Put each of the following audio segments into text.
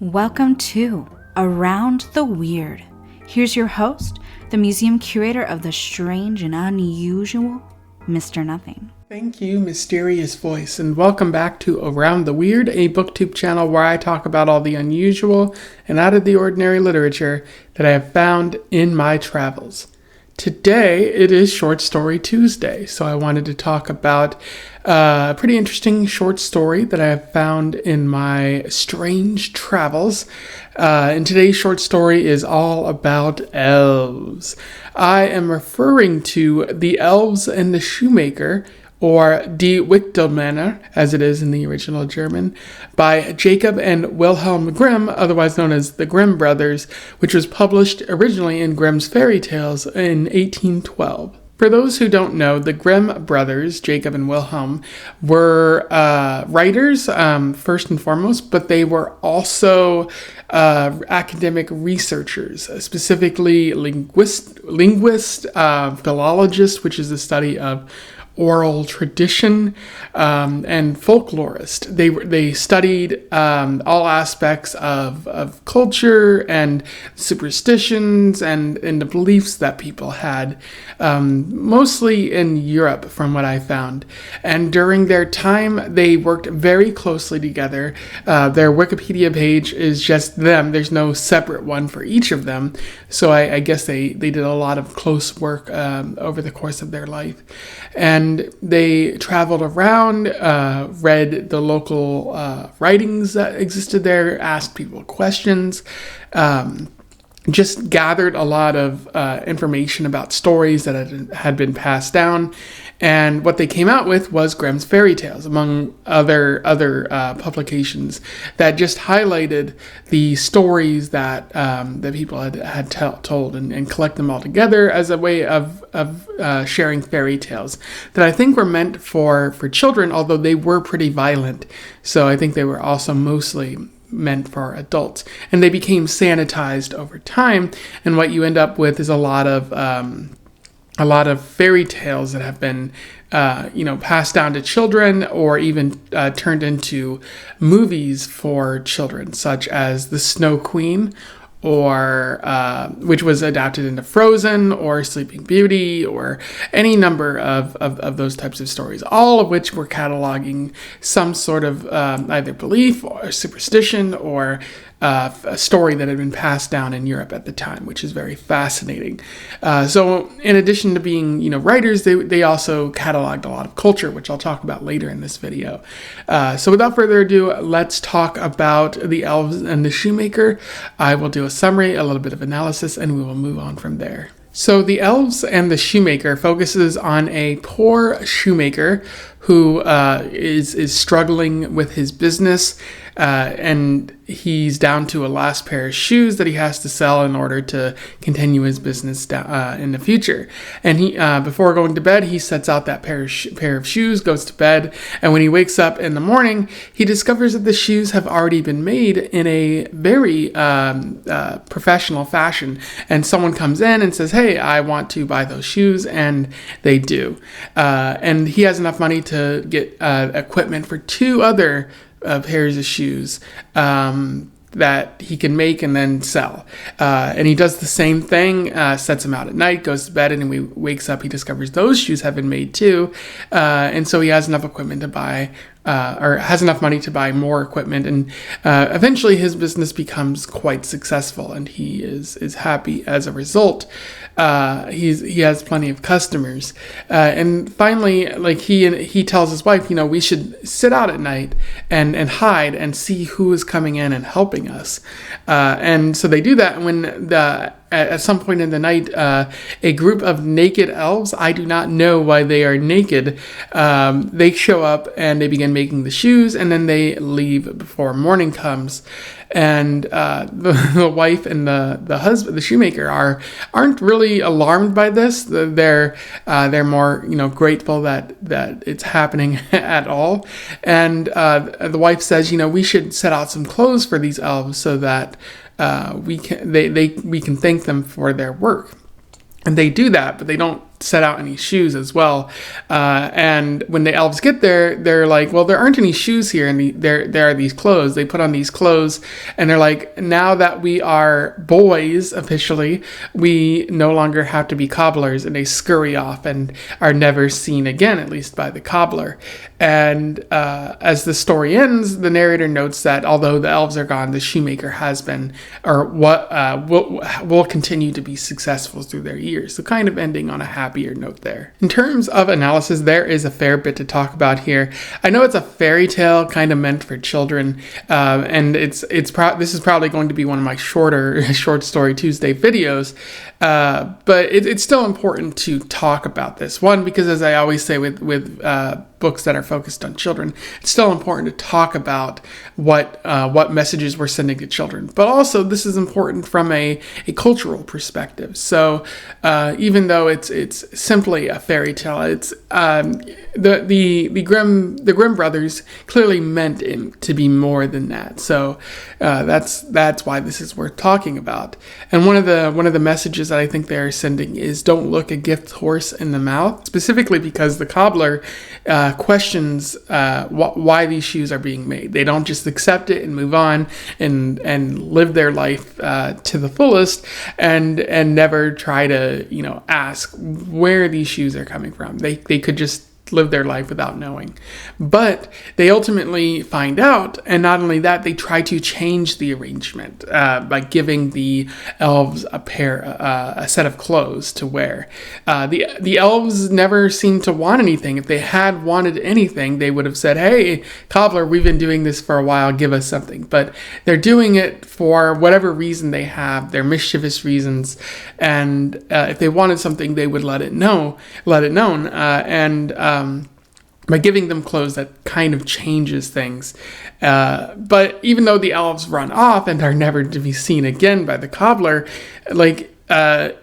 Welcome to Around the Weird. Here's your host, the museum curator of the strange and unusual, Mr. Nothing. Thank you, mysterious voice, and welcome back to Around the Weird, a booktube channel where I talk about all the unusual and out of the ordinary literature that I have found in my travels. Today, it is Short Story Tuesday, so I wanted to talk about a pretty interesting short story that I have found in my strange travels. And today's short story is all about elves. I am referring to The Elves and the Shoemaker, or Die Wichtelmänner, as it is in the original German, by Jacob and Wilhelm Grimm, otherwise known as the Grimm Brothers, which was published originally in Grimm's Fairy Tales in 1812. For those who don't know, the Grimm brothers, Jacob and Wilhelm, were writers, first and foremost, but they were also academic researchers, specifically linguist, philologist, which is the study of oral tradition, and folklorist. They studied all aspects of culture and superstitions and the beliefs that people had, mostly in Europe, from what I found. And during their time, they worked very closely together. Their Wikipedia page is just them. There's no separate one for each of them. So I guess they did a lot of close work over the course of their life. And they traveled around, read the local writings that existed there, asked people questions, just gathered a lot of information about stories that had been passed down. And what they came out with was Grimm's Fairy Tales, among other publications that just highlighted the stories that people had told and collect them all together as a way of sharing fairy tales that I think were meant for children, although they were pretty violent. So I think they were also mostly meant for adults. And they became sanitized over time. And what you end up with is a lot of fairy tales that have been, passed down to children or even turned into movies for children, such as The Snow Queen, or which was adapted into Frozen or Sleeping Beauty, or any number of those types of stories, all of which were cataloging some sort of either belief or superstition or a story that had been passed down in Europe at the time, which is very fascinating. So in addition to being, writers, they also cataloged a lot of culture, which I'll talk about later in this video. So without further ado, let's talk about The Elves and the Shoemaker. I will do a summary, a little bit of analysis, and we will move on from there. So The Elves and the Shoemaker focuses on a poor shoemaker who is struggling with his business, and he's down to a last pair of shoes that he has to sell in order to continue his business in the future. And he, before going to bed, he sets out that pair of shoes, goes to bed, and when he wakes up in the morning, he discovers that the shoes have already been made in a very professional fashion. And someone comes in and says, "Hey, I want to buy those shoes," and they do. And he has enough money to get equipment for two other pairs of shoes that he can make and then sell. And he does the same thing, sets them out at night, goes to bed, and when he wakes up, he discovers those shoes have been made too. And so he has enough equipment to buy, or has enough money to buy more equipment. And eventually his business becomes quite successful, and he is happy as a result. He has plenty of customers. And finally, he tells his wife, we should sit out at night and hide and see who is coming in and helping us. And so they do that. When at some point in the night, a group of naked elves, I do not know why they are naked, they show up and they begin making the shoes, and then they leave before morning comes. And the wife and the husband, the shoemaker, aren't really alarmed by this. They're more grateful that it's happening at all. And the wife says, we should set out some clothes for these elves so that we can thank them for their work. And they do that, but they don't set out any shoes as well. And when the elves get there, they're like, well, there aren't any shoes here, and there are these clothes. They put on these clothes, and they're like, now that we are boys officially, we no longer have to be cobblers, and they scurry off and are never seen again, at least by the cobbler. And as the story ends, the narrator notes that although the elves are gone, the shoemaker has been, or will continue to be successful through their years. So kind of ending on a happier note there. In terms of analysis, there is a fair bit to talk about here. I know it's a fairy tale kind of meant for children, and this is probably going to be one of my shorter Short Story Tuesday videos, but it's still important to talk about this. One, because as I always say with books that are focused on children, it's still important to talk about what messages we're sending to children. But also, this is important from a cultural perspective. So even though it's simply a fairy tale, it's the Grimm Brothers clearly meant it to be more than that. So that's why this is worth talking about. And one of the messages that I think they're sending is, don't look a gift horse in the mouth, specifically because the cobbler questions why these shoes are being made. They don't just accept it and move on and live their life to the fullest and never try to ask where these shoes are coming from. They could just live their life without knowing. But they ultimately find out, and not only that, they try to change the arrangement by giving the elves a set of clothes to wear. The elves never seemed to want anything. If they had wanted anything, they would have said, hey, cobbler, we've been doing this for a while, give us something. But they're doing it for whatever reason they have, their mischievous reasons, and if they wanted something, they would let it known, by giving them clothes, that kind of changes things. But even though the elves run off and are never to be seen again by the cobbler, I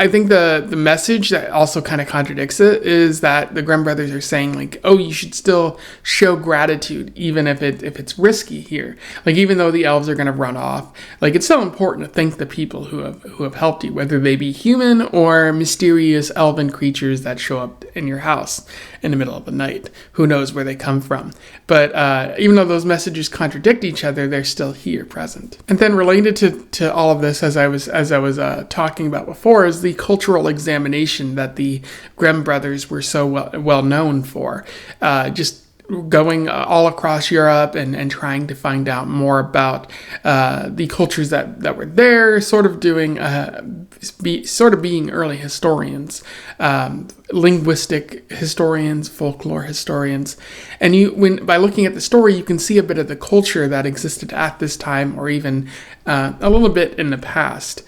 think the message that also kind of contradicts it is that the Grimm brothers are saying oh, you should still show gratitude even if it's risky here. Even though the elves are going to run off, it's so important to thank the people who have helped you, whether they be human or mysterious elven creatures that show up in your house in the middle of the night. Who knows where they come from? But even though those messages contradict each other, they're still here, present. And then related to all of this, as I was talking about before, is the cultural examination that the Grimm brothers were so well known for. Just going all across Europe and trying to find out more about the cultures that were there, sort of being early historians, linguistic historians, folklore historians. And by looking at the story, you can see a bit of the culture that existed at this time, or even a little bit in the past.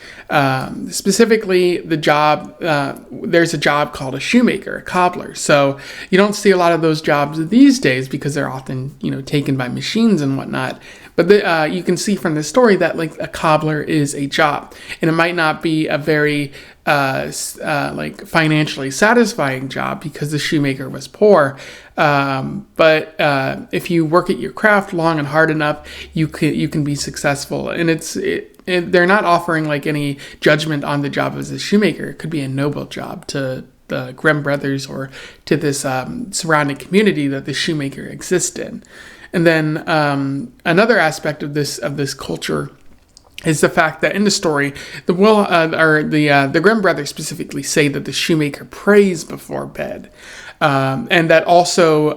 Specifically, the job, there's a job called a shoemaker, a cobbler. So you don't see a lot of those jobs these days because they're often, taken by machines and whatnot. But you can see from the story that a cobbler is a job, and it might not be a very financially satisfying job because the shoemaker was poor. But if you work at your craft long and hard enough, you can be successful. And they're not offering any judgment on the job as a shoemaker. It could be a noble job to the Grimm brothers or to this surrounding community that the shoemaker exists in. And then another aspect of this culture is the fact that in the story, the Grimm brothers specifically say that the shoemaker prays before bed, and that also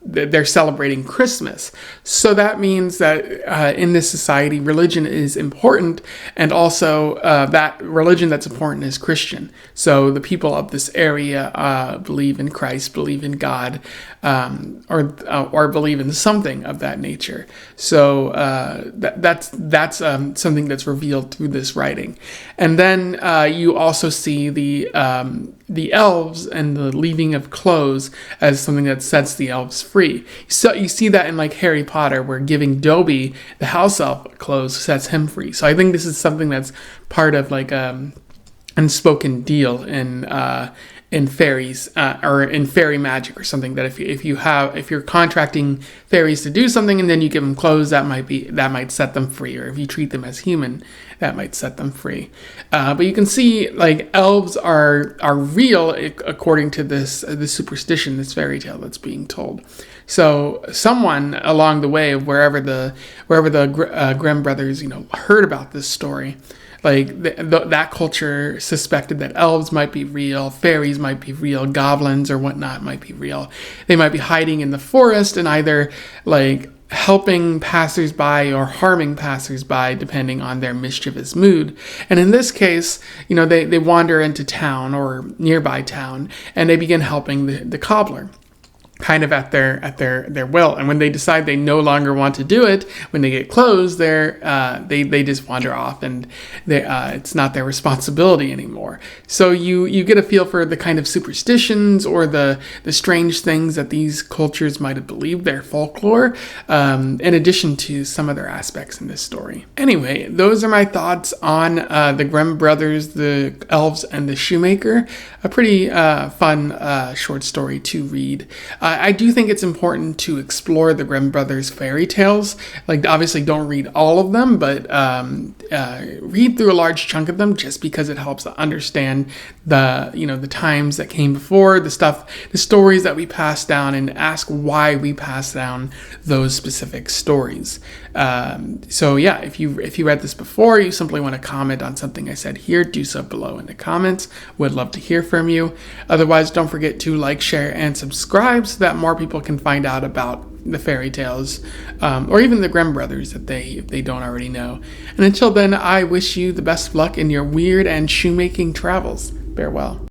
they're celebrating Christmas. So that means that in this society, religion is important, and also that religion that's important is Christian. So the people of this area believe in Christ, believe in God, or believe in something of that nature. So that's something that's revealed through this writing. And then you also see the elves and the leaving of clothes as something that sets the elves free. So you see that in Harry Potter, where giving Dobby, the house elf, clothes sets him free. So I think this is something that's part of unspoken deal in in fairies or in fairy magic or something, that if you're contracting fairies to do something and then you give them clothes, that might set them free, or if you treat them as human, that might set them free. But you can see, like, elves are real according to this superstition, this fairy tale that's being told. So someone along the way, wherever the Grimm brothers, heard about this story, like that culture suspected that elves might be real, fairies might be real, goblins or whatnot might be real. They might be hiding in the forest and either like helping passersby or harming passersby depending on their mischievous mood. And in this case, they wander into town or nearby town and they begin helping the cobbler, kind of at their will. And when they decide they no longer want to do it, when they get closed, they just wander off, and it's not their responsibility anymore. So you get a feel for the kind of superstitions or the strange things that these cultures might have believed, their folklore, in addition to some other aspects in this story. Anyway, those are my thoughts on the Grimm Brothers, the Elves, and the Shoemaker. A pretty fun short story to read. I do think it's important to explore the Grimm Brothers fairy tales. Like, obviously don't read all of them, but read through a large chunk of them, just because it helps to understand the times that came before, the stories that we pass down, and ask why we pass down those specific stories. So yeah, if you read this before, you simply want to comment on something I said here, do so below in the comments. Would love to hear from you. Otherwise, don't forget to like, share, and subscribe so that more people can find out about the fairy tales, or even the Grimm Brothers if they don't already know. And until then, I wish you the best of luck in your weird and shoemaking travels. Farewell.